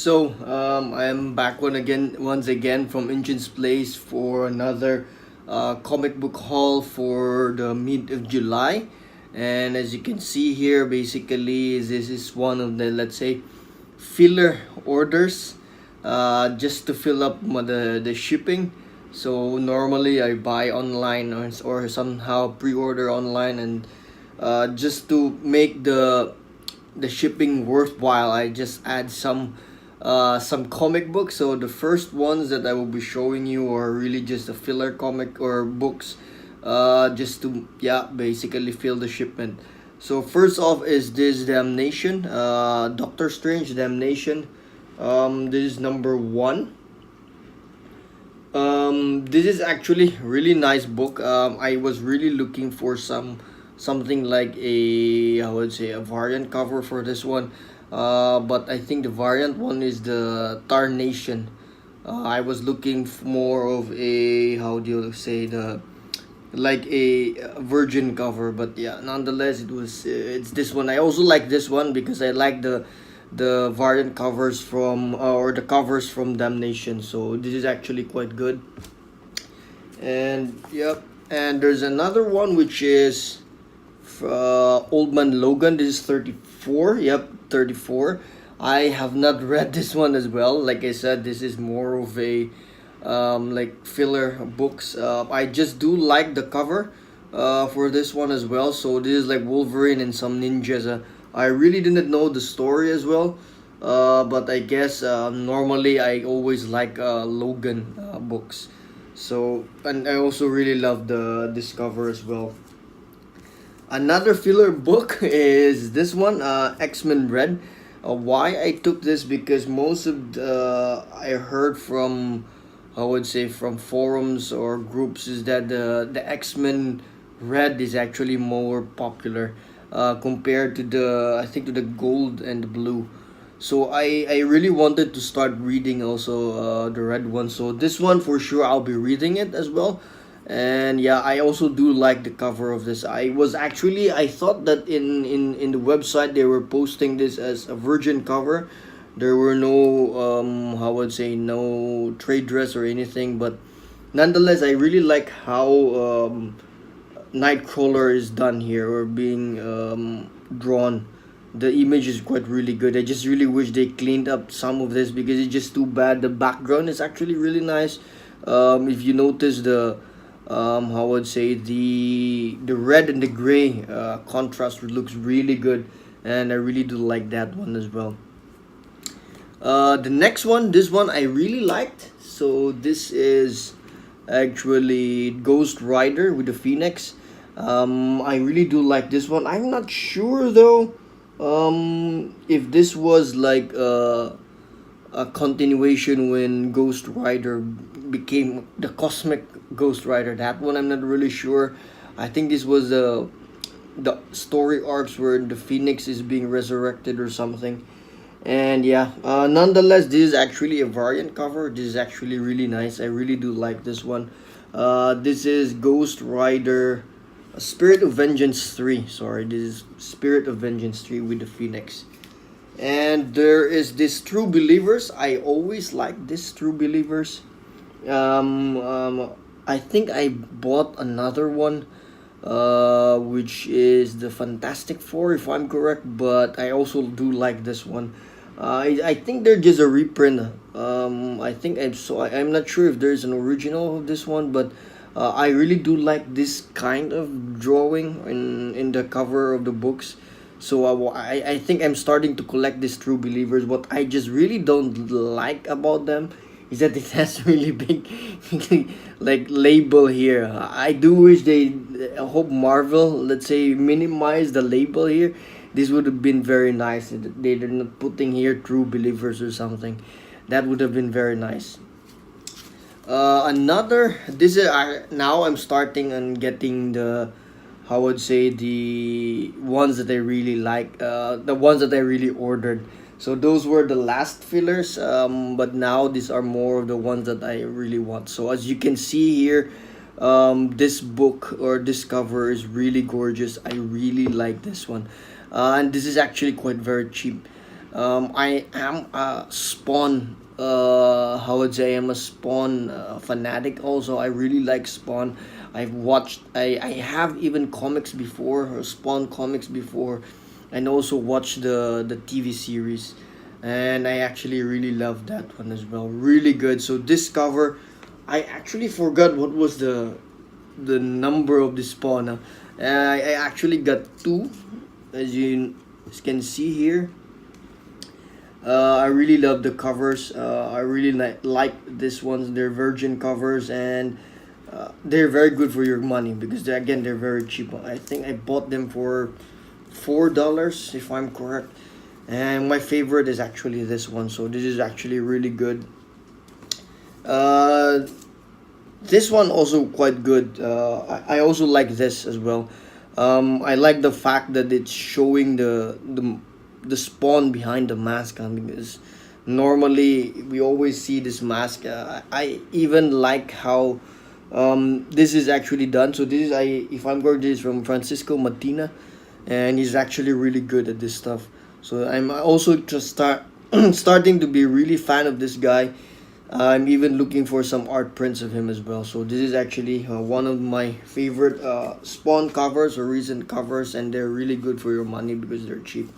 I'm back once again from Engine's Place for another comic book haul for the mid of July. And as you can see here, basically, this is one of the, let's say, filler orders just to fill up the shipping. So normally I buy online or somehow pre-order online, and just to make the shipping worthwhile, I just add some comic books. So the first ones that I will be showing you are really just a filler comic or books, just to basically fill the shipment. So first off is this Damnation, Doctor Strange Damnation. This is number one. This is actually really nice book. I was really looking for something like a, I would say, a variant cover for this one. But I think the variant one is the Tarnation. I was looking more of a, how do you say, the like a virgin cover, but yeah, nonetheless it's this one. I also like this one because I like the variant covers from or the covers from Damnation, so this is actually quite good. And yep, and there's another one which is Old Man Logan. This is 34. Yep, 34. I have not read this one as well. Like I said, this is more of a like filler books. I just do like the cover for this one as well. So this is like Wolverine and some ninjas. I really didn't know the story as well. But I guess normally I always like Logan books. So, and I also really love the this cover as well. Another filler book is this one, X-Men Red. Why I took this, because most of the I heard from, I would say, from forums or groups, is that the X-Men Red is actually more popular compared to the, I think, to the gold and the blue. So I really wanted to start reading also the red one. So this one for sure I'll be reading it as well. And yeah, I also do like the cover of this. I thought that in the website they were posting this as a virgin cover. There were no how would say, no trade dress or anything, but nonetheless I really like how Nightcrawler is done here, or being drawn. The image is quite really good. I just really wish they cleaned up some of this because it's just too bad. The background is actually really nice. If you notice the how would say, the red and the gray contrast looks really good, and I really do like that one as well. The next one, this one I really liked. So this is actually Ghost Rider with the Phoenix. I really do like this one. I'm not sure though if this was like a continuation when Ghost Rider became the Cosmic Ghost Rider. That one I'm not really sure. I think this was the story arcs where the Phoenix is being resurrected or something. And yeah, nonetheless, this is actually a variant cover. This is actually really nice. I really do like this one. This is Ghost Rider Spirit of Vengeance 3. Sorry, this is Spirit of Vengeance 3 with the Phoenix. And there is this True Believers. I always like this True Believers. I think I bought another one, which is the Fantastic Four, if I'm correct. But I also do like this one. I think they're just a reprint. I think I'm not sure if there's an original of this one, but I really do like this kind of drawing in the cover of the books. So I think I'm starting to collect these True Believers. What I just really don't like about them is that it has really big like label here. I do wish they, I hope Marvel, let's say, minimize the label here. This would have been very nice. They're not putting here True Believers or something. That would have been very nice. Another, this is now I'm starting and getting the, I would say, the ones that I really like, the ones that I really ordered. So those were the last fillers, but now these are more of the ones that I really want. So as you can see here, this book or this cover is really gorgeous. I really like this one, and this is actually quite very cheap. I am a Spawn. How would say I'm a Spawn fanatic. Also, I really like Spawn. I've watched. I have even comics before, or Spawn comics before, and also watched the TV series, and I actually really love that one as well. Really good. So this cover, I actually forgot what was the number of the Spawn. I actually got two, as you can see here. I really love the covers. I really like this ones. They're virgin covers, and they're very good for your money because they're very cheap. I think I bought them for $4 if I'm correct. And my favorite is actually this one. So this is actually really good. Uh, this one also quite good. I also like this as well. I like the fact that it's showing the spawn behind the mask, because normally we always see this mask. I even like how this is actually done. So this is, I if I'm correct, this is from Francisco Matina, and he's actually really good at this stuff. So I'm also just starting to be really fan of this guy. I'm even looking for some art prints of him as well. So this is actually one of my favorite Spawn covers or recent covers, and they're really good for your money because they're cheap.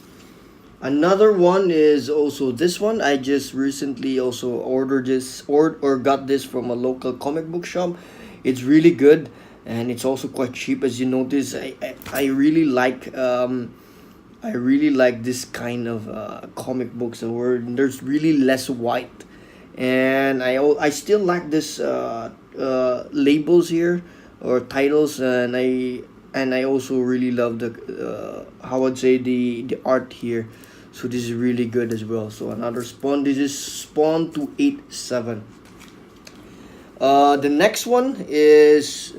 Another one is also this one. I just recently also ordered this or got this from a local comic book shop. It's really good, and it's also quite cheap. As you notice, I really like I really like this kind of comic books where there's really less white, and I still like this labels here or titles, and I also really love the how I'd say the art here. So this is really good as well. So another Spawn. This is Spawn 287. The next one is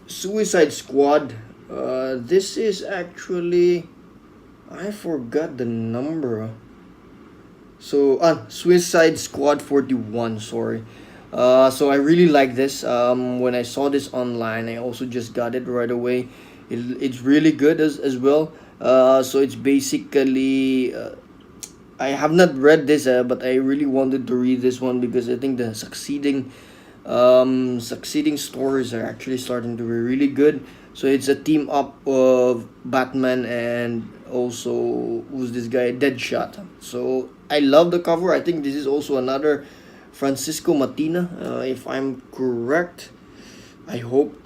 Suicide Squad. This is actually, I forgot the number. So Suicide Squad 41. Sorry. So I really like this. When I saw this online, I also just got it right away. It's really good as well. So it's basically I have not read this, but I really wanted to read this one because I think the succeeding stories are actually starting to be really good. So it's a team up of Batman and also who's this guy, Deadshot. So I love the cover. I think this is also another Francisco Matina, if I'm correct. I hope.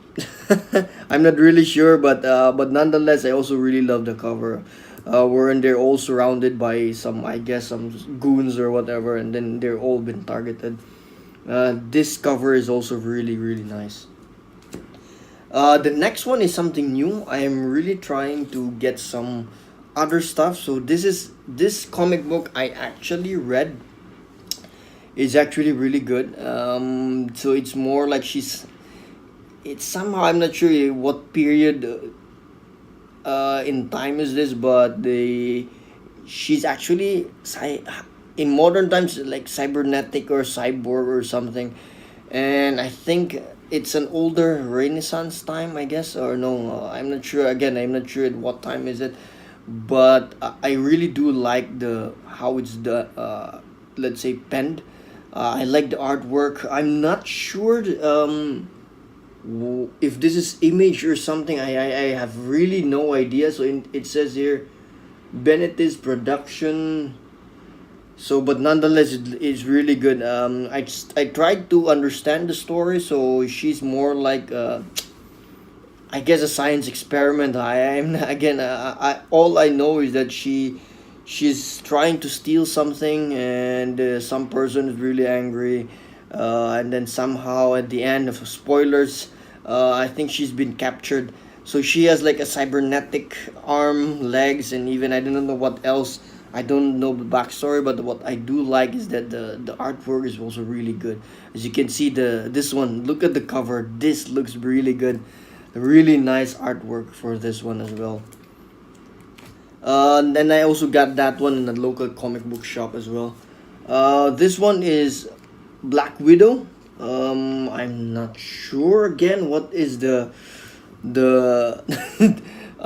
I'm not really sure, but nonetheless, I also really love the cover. Wherein they're all surrounded by some, I guess, some goons or whatever, and then they're all been targeted. This cover is also really nice. The next one is something new. I am really trying to get some other stuff. So this comic book I actually read is actually really good. So it's more like it's somehow, I'm not sure what period in time is this, but she's actually in modern times like cybernetic or cyborg or something, and I think it's an older Renaissance time, I guess, or no, I'm not sure. Again, I'm not sure at what time is it, but I really do like the how it's the let's say penned. I like the artwork. I'm not sure. If this is image or something, I have really no idea. So it says here Bennett's production. So but nonetheless it's really good. I tried to understand the story. So she's more like I guess a science experiment. I'm again I all I know is that she's trying to steal something, and some person is really angry, and then somehow at the end of spoilers, I think she's been captured. So she has like a cybernetic arm, legs, and even I don't know what else. I don't know the backstory, but what I do like is that the artwork is also really good. As you can see, the this one. Look at the cover. This looks really good. Really nice artwork for this one as well. And then I also got that one in the local comic book shop as well. This one is Black Widow. I'm not sure again what is the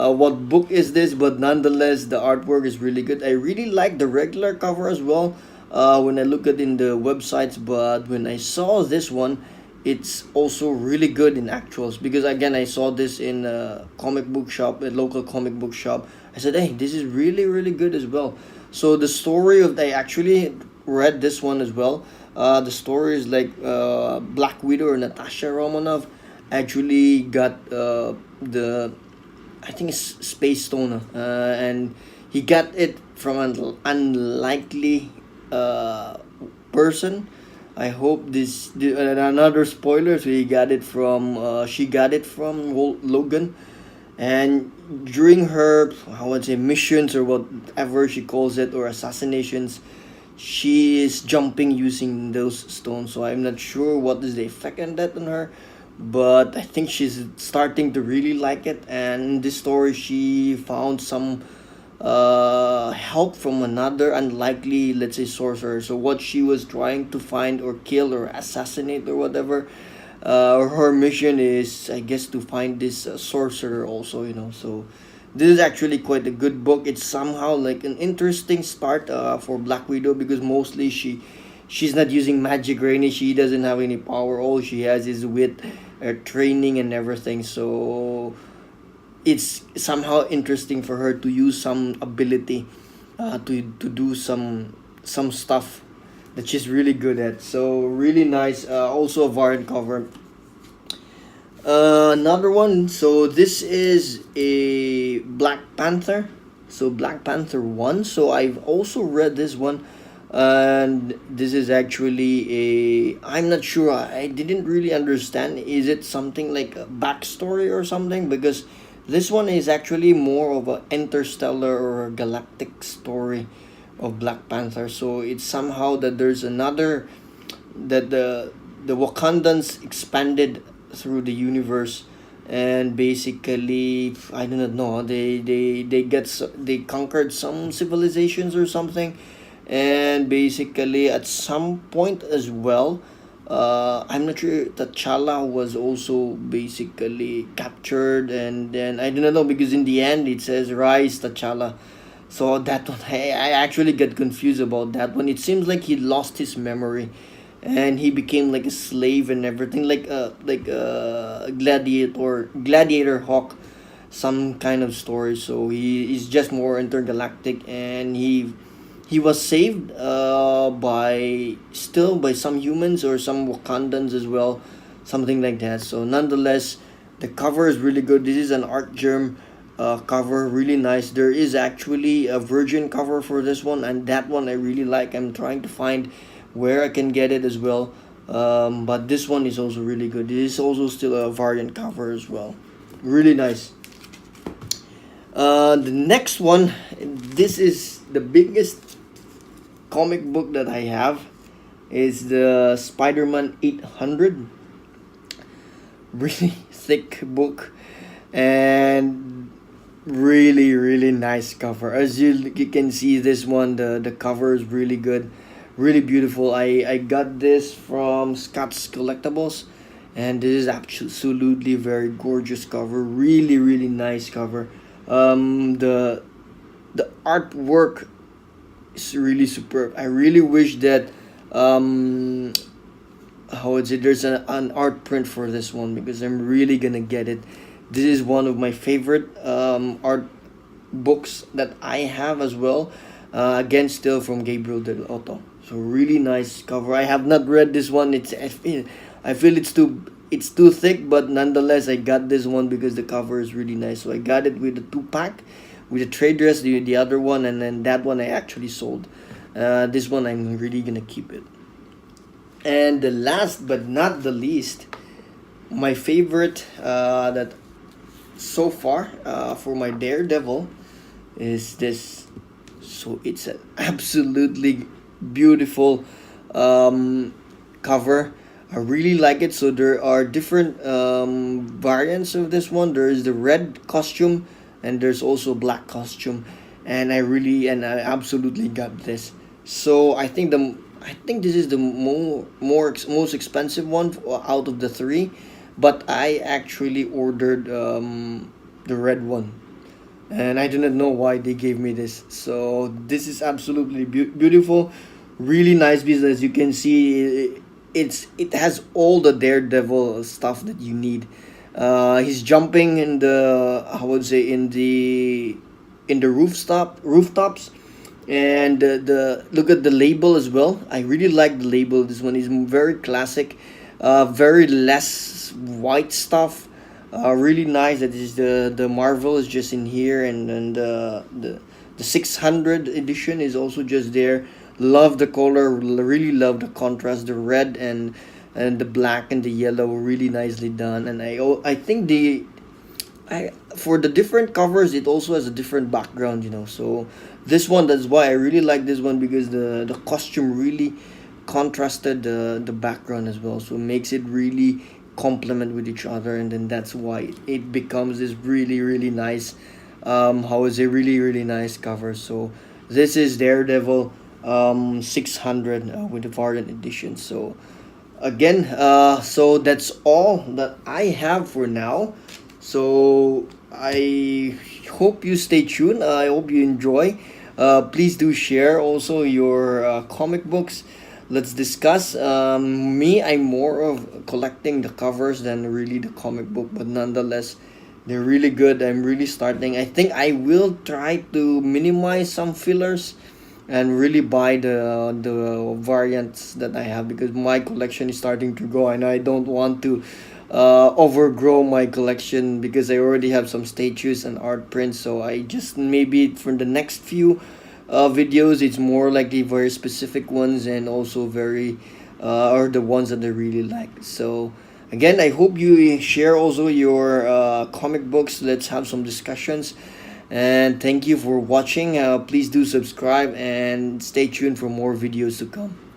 what book is this, but nonetheless the artwork is really good. I really like the regular cover as well, when I look at in the websites, but when I saw this one, it's also really good in actuals, because again I saw this in a comic book shop, a local comic book shop. I said, hey, this is really really good as well. So the story of, I actually read this one as well. The story is like, Black Widow or Natasha Romanoff actually got, the, I think it's Space Stone, and he got it from an unlikely, uh, person. I hope another spoiler. So he got it from, she got it from Logan, and during her, I would say, missions or whatever she calls it, or assassinations, she is jumping using those stones. So I'm not sure what is the effect on that on her, but I think she's starting to really like it. And in this story, she found some, help from another unlikely, let's say, sorcerer. So what she was trying to find or kill or assassinate or whatever, her mission is, I guess, to find this, sorcerer also. So this is actually quite a good book. It's somehow like an interesting start, for Black Widow, because mostly she's not using magic or any. She doesn't have any power. All she has is wit, training, and everything. So it's somehow interesting for her to use some ability, to do some stuff that she's really good at. So really nice. Also a variant cover. Another one. So this is a Black Panther. So Black Panther 1. So I've also read this one. And this is actually a. I'm not sure. I didn't really understand. Is it something like a backstory or something? Because this one is actually more of a interstellar or a galactic story of Black Panther. So it's somehow that there's another, that the Wakandans expanded through the universe, and basically I do not know, they conquered some civilizations or something, and basically at some point as well, I'm not sure, T'Challa was also basically captured, and then I do not know, because in the end it says rise T'Challa. So that one, I actually get confused about that one. It seems like he lost his memory, and he became like a slave and everything, like a gladiator hawk, some kind of story. So he is just more intergalactic, and he was saved, by, still, by some humans or some Wakandans as well, something like that. So nonetheless, the cover is really good. This is an art germ, cover, really nice. There is actually a virgin cover for this one, and that one I really like. I'm trying to find where I can get it as well. But this one is also really good. This is also still a variant cover as well. Really nice. The next one, this is the biggest comic book that I have, is the Spider-Man 800. Really thick book, and really really nice cover. As you can see, this one, the cover is really good, really beautiful. I got this from Scott's Collectibles, and this is absolutely very gorgeous cover. Really really nice cover. The artwork is really superb. I really wish that, how would say, there's an art print for this one, because I'm really gonna get it. This is one of my favorite, art books that I have as well. Again, still from Gabriel Del Otto. So really nice cover. I have not read this one. I feel it's too thick, but nonetheless I got this one because the cover is really nice. So I got it with the 2 pack, with the trade dress, the other one, and then that one I actually sold. This one I'm really gonna keep it. And the last but not the least, my favorite, that so far, for my Daredevil, is this. So it's an absolutely beautiful, cover. I really like it. So there are different, variants of this one. There is the red costume, and there's also black costume, and I absolutely got this. So I think this is the most expensive one, out of the three, but I actually ordered, the red one. and I do not know why they gave me this. So this is absolutely beautiful, really nice piece. As you can see, it has all the Daredevil stuff that you need. He's jumping in the, I would say, in the rooftops, and the look at the label as well. I really like the label. This one is very classic, very less white stuff. Really nice that is the Marvel is just in here, and the 600 edition is also just there. Love the color, really love the contrast, the red and the black and the yellow, really nicely done. And I think I for the different covers, it also has a different background, so this one, that's why I really like this one, because the costume really contrasted the background as well, so it makes it really complement with each other, and then that's why it becomes this really really nice, how is it, really really nice cover. So this is Daredevil 600 with the variant edition. So again, so that's all that I have for now. So I hope you stay tuned. I hope you enjoy. Please do share also your comic books. Let's discuss. Me, I'm more of collecting the covers than really the comic book, but nonetheless, they're really good. I'm really starting. I think I will try to minimize some fillers and really buy the variants that I have, because my collection is starting to grow and I don't want to overgrow my collection, because I already have some statues and art prints. So I just, maybe for the next few videos, it's more like the very specific ones, and also very are the ones that I really like. So again, I hope you share also your comic books. Let's have some discussions. And thank you for watching. Please do subscribe and stay tuned for more videos to come.